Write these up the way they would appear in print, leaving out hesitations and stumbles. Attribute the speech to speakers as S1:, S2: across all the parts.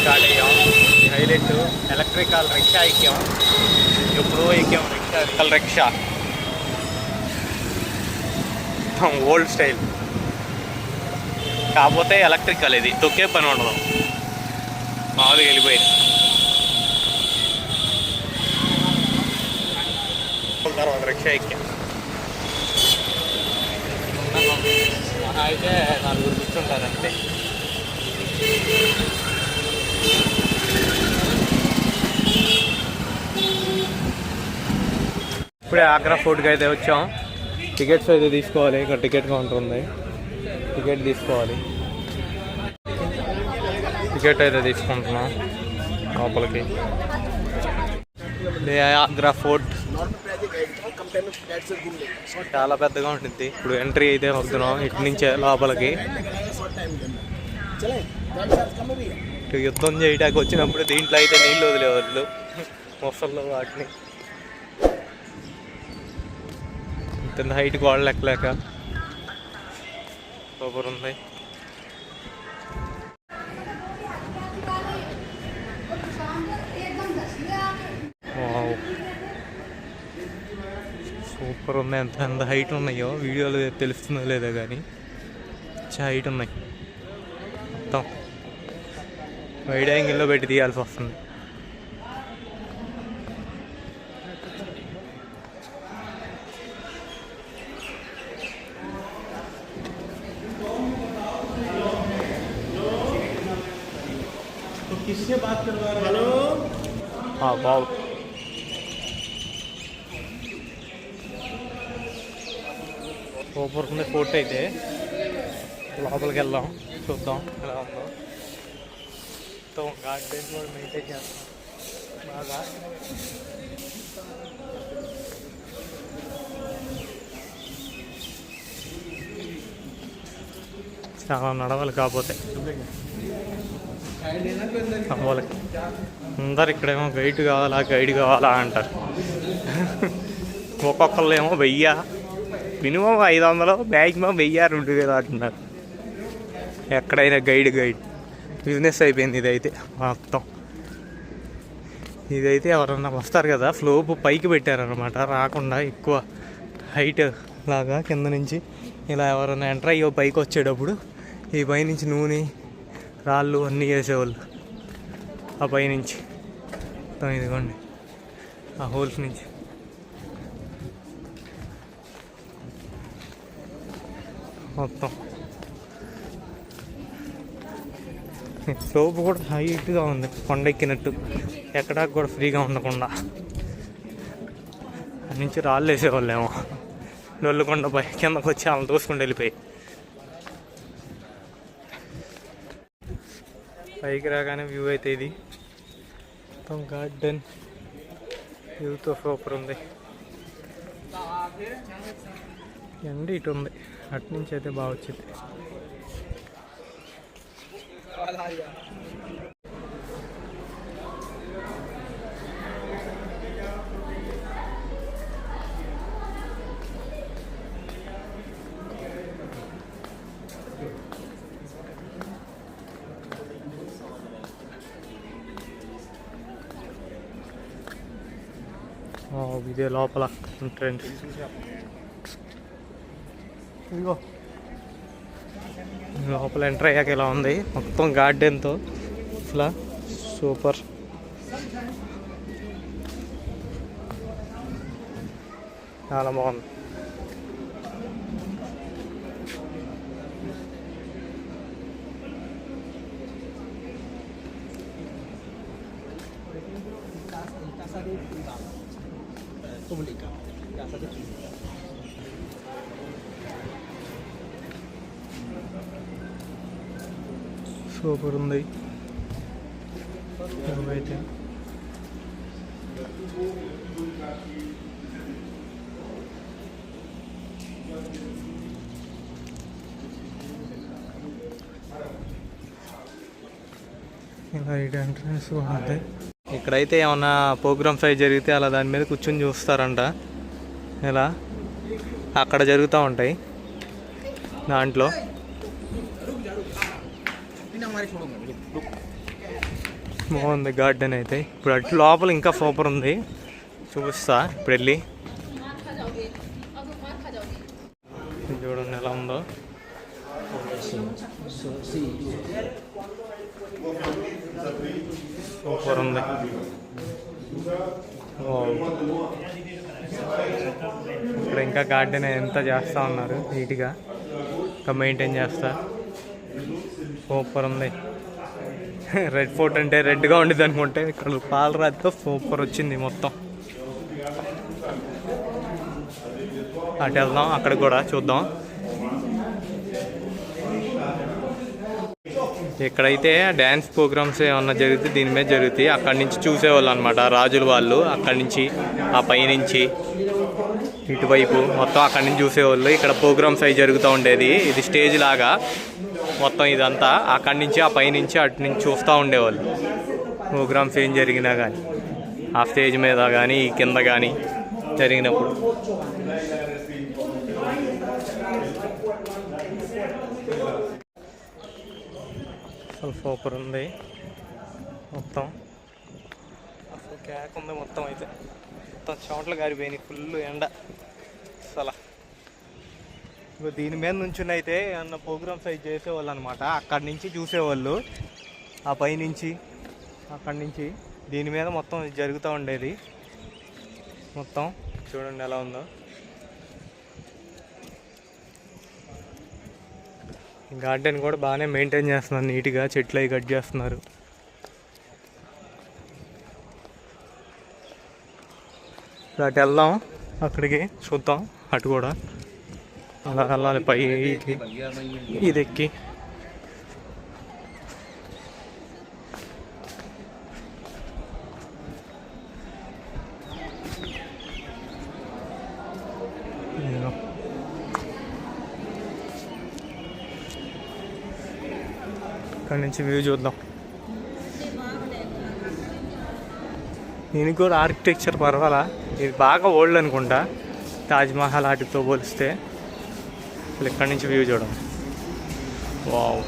S1: Start అయ్యాం. Highlight electrical rickshaw ఎక్కాం. ఎప్పుడో ఎక్కాం రిక్షా ఓల్డ్ స్టైల్, కాకపోతే ఎలక్ట్రికల్. ఇది తొక్కే పని ఉండదు, మామూలుగా వెళ్ళిపోయింది. తర్వాత రిక్షా ఎక్కాం. అయితే నలుగురు కూర్చుంటారంటే. ఇప్పుడే ఆగ్రా ఫోర్ట్కి అయితే వచ్చాం. టికెట్స్ అయితే తీసుకోవాలి. ఇక్కడ టికెట్ కౌంటర్ ఉంది, టికెట్ తీసుకోవాలి. టికెట్ అయితే తీసుకుంటున్నాం లోపలికి. ఆగ్రా ఫోర్ట్ చాలా పెద్దగా ఉంటుంది. ఇప్పుడు ఎంట్రీ అయితే వస్తున్నాం ఇటు నుంచే లోపలికి. యుద్ధం చేయడానికి వచ్చినప్పుడు దీంట్లో అయితే నీళ్ళు వదిలేవాళ్ళు మొసళ్ళు వాటిని. ఇంత హైట్ గోడలు ఎక్కలేక సూపర్ ఉంది. సూపర్ ఉంది. ఎంత హైట్ ఉన్నాయో వీడియోలో తెలుస్తుందో లేదో కానీ చాలా హైట్ ఉన్నాయి. మొత్తం వైడ్ యాంగిల్లో పెట్టి తీయాల్సి వస్తుంది. బాగు సూపర్ ఉంది ఫోటో. అయితే లోపలికి వెళ్దాం, చూద్దాం ఎలా ఉందో. మొత్తం గార్డెన్ కూడా మెయింటైన్ చేస్తాం బాగా. చాలా నడవాలి, కాకపోతే వాళ్ళకి అందరు ఇక్కడేమో గైడ్ కావాలా అంటారు. ఒక్కొక్కళ్ళు ఏమో 1000, మినిమం 500, మ్యాక్సిమం 1000, 2000 అంటున్నారు. ఎక్కడైనా గైడ్ బిజినెస్ అయిపోయింది ఇదైతే మొత్తం. ఇదైతే ఎవరన్నా వస్తారు కదా, ఫ్లోప్ పైకి పెట్టారనమాట, రాకుండా ఎక్కువ హైట్ లాగా కింద నుంచి ఇలా ఎవరైనా ఎంటర్ అయ్యో పైకి వచ్చేటప్పుడు ఈ పైనుంచి నూనె రాళ్ళు అన్నీ వేసేవాళ్ళు. ఆ పైనుంచి ఇదిగోండి ఆ హోల్స్ నుంచి మొత్తం. స్లోప్ కూడా హైట్గా ఉంది, కొండెక్కినట్టు, ఎక్కడా కూడా ఫ్రీగా ఉండకుండా. అక్కడి నుంచి రాళ్ళు వేసేవాళ్ళేమో, నొల్లుకొండ పై కిందకు వచ్చి వాళ్ళని తోసుకుంటూ వెళ్ళిపోయి. పైకి రాగానే వ్యూ అయితే ఇది మొత్తం గార్డెన్ వ్యూతో సూపర్ ఉంది. ఎండ ఇటు ఉంది, అటు నుంచి అయితే బాగా వచ్చింది. ఇదే లోపల ఎంట్రన్స్. ఇదిగో లోపల ఎంటర్ అయ్యాక ఇలా ఉంది మొత్తం గార్డెన్తో. అసలు సూపర్. చాలా బాగుంది. సూపర్ ఉంది అయితే. ఇలా ఈ ఎంట్రన్స్ బాగుంది. ఇక్కడైతే ఏమన్నా ప్రోగ్రామ్స్ అవి జరిగితే అలా దాని మీద కూర్చొని చూస్తారంట. ఇలా అక్కడ జరుగుతూ ఉంటాయి దాంట్లో. బాగుంది గార్డెన్ అయితే. ఇప్పుడు అటు లోపల ఇంకా సూపర్ ఉంది, చూపిస్తా ఇప్పుడు వెళ్ళి. చూడండి ఎలా ఉందో, సూపర్ ఉంది. ఇక్కడ ఇంకా గార్డెన్ ఎంత చేస్తూ ఉన్నారు, నీట్గా ఇంకా మెయింటైన్ చేస్తా. సూపర్ ఉంది. రెడ్ ఫోర్ట్ అంటే రెడ్గా ఉండేది అనుకుంటే ఇక్కడ పాలరాతితో సూపర్ వచ్చింది మొత్తం. అటు వెళ్దాం, అక్కడ కూడా చూద్దాం. ఇక్కడైతే డ్యాన్స్ ప్రోగ్రామ్స్ ఏమన్నా జరిగితే దీని మీద జరుగుతాయి. అక్కడి నుంచి చూసేవాళ్ళు అనమాట రాజుల వాళ్ళు. అక్కడి నుంచి ఆ పైనుంచి ఇటువైపు మొత్తం అక్కడి నుంచి చూసేవాళ్ళు. ఇక్కడ ప్రోగ్రామ్స్ అవి జరుగుతూ ఉండేది. ఇది స్టేజ్ లాగా మొత్తం ఇదంతా. అక్కడి నుంచి ఆ పైనుంచి అటు నుంచి చూస్తూ ఉండేవాళ్ళు ప్రోగ్రామ్స్ ఏం జరిగినా కానీ, ఆ స్టేజ్ మీద కానీ ఈ కింద కానీ జరిగినప్పుడు. అసలు సూపర్ ఉంది మొత్తం. అసలు కేక్ ఉంది మొత్తం. అయితే మొత్తం చెమటలు గారిపోయినాయి, ఫుల్ ఎండ అసలు. దీని మీద నుంచి అయితే అన్న ప్రోగ్రామ్స్ అవి చేసేవాళ్ళు అనమాట. అక్కడి నుంచి చూసేవాళ్ళు ఆ పైనుంచి. అక్కడి నుంచి దీని మీద మొత్తం జరుగుతూ ఉండేది మొత్తం. చూడండి ఎలా ఉందో. గార్డెన్ కూడా బాగానే మెయింటైన్ చేస్తున్నారు, నీట్గా చెట్లు అవి కట్ చేస్తున్నారు. అటు వెళ్దాం, అక్కడికి చూద్దాం. అటు కూడా అలా వెళ్ళాలి పైకి, ఇది ఎక్కి. అక్కడి నుంచి వ్యూ చూద్దాం. దీనికి కూడా ఆర్కిటెక్చర్ పర్వాలా, ఇది బాగా ఓల్డ్ అనుకుంటా తాజ్మహల్ వాటితో పోలిస్తే. ఇక్కడి నుంచి వ్యూ చూడండి. వావ్,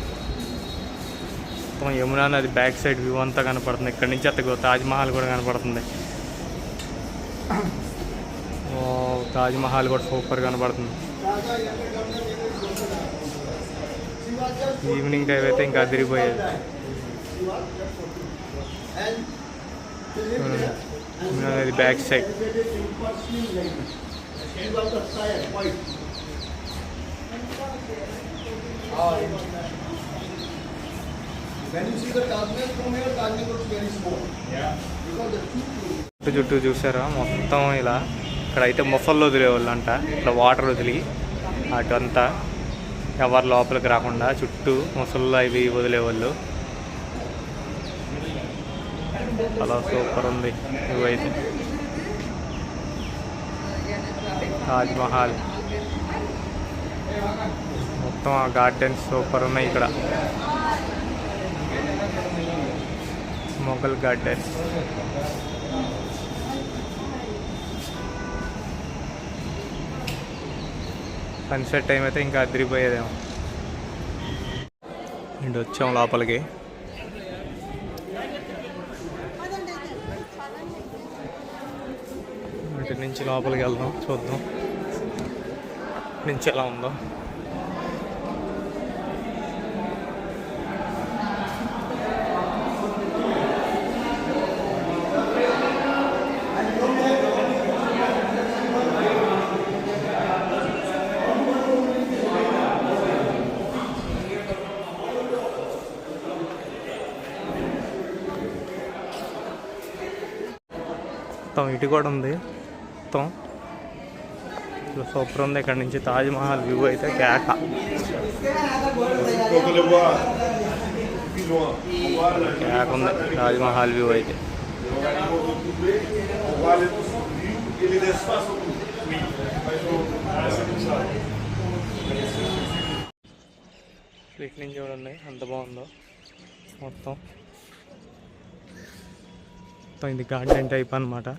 S1: మొత్తం యమునా నది బ్యాక్ సైడ్ వ్యూ అంతా కనపడుతుంది. ఇక్కడి నుంచి అత్తగో తాజ్మహల్ కూడా కనపడుతుంది. వావ్, తాజ్మహల్ కూడా సూపర్ కనపడుతుంది. ఈవినింగ్ టైం అయితే ఇంకా అదిరిపోయేది. అది బ్యాక్ సైడ్. చుట్టూ చూసారా మొత్తం ఇలా. ఇక్కడైతే మొసళ్ళు వదిలేవాళ్ళు అంట, ఇట్లా వాటర్ వదిలి అటు అంతా ఎవరు లోపలికి రాకుండా చుట్టూ మొసళ్ళు అవి వదిలేవాళ్ళు. చాలా సూపర్ ఉంది. ఇవైతే తాజ్మహల్ మొత్తం ఆ గార్డెన్స్ సూపర్ ఉన్నాయి. ఇక్కడ మొఘల్ గార్డెన్స్. సన్సెట్ టైం అయితే ఇంకా అదిరిపోయేదేమో. ఇంటి వచ్చాం లోపలికి. ఇంటి నుంచి లోపలికి వెళ్దాం, చూద్దాం నుంచి ఎలా ఉందో. మొత్తం ఇటు కూడా ఉంది మొత్తం. సూపర్ ఉంది. ఇక్కడ నుంచి తాజ్మహల్ వ్యూ అయితే కేక. కేక ఉంది తాజ్మహల్ వ్యూ అయితే. ఇటు నుంచి చూడండి ఎంత బాగుందో మొత్తం. ఇది గార్డెన్ టైప్ అన్నమాట.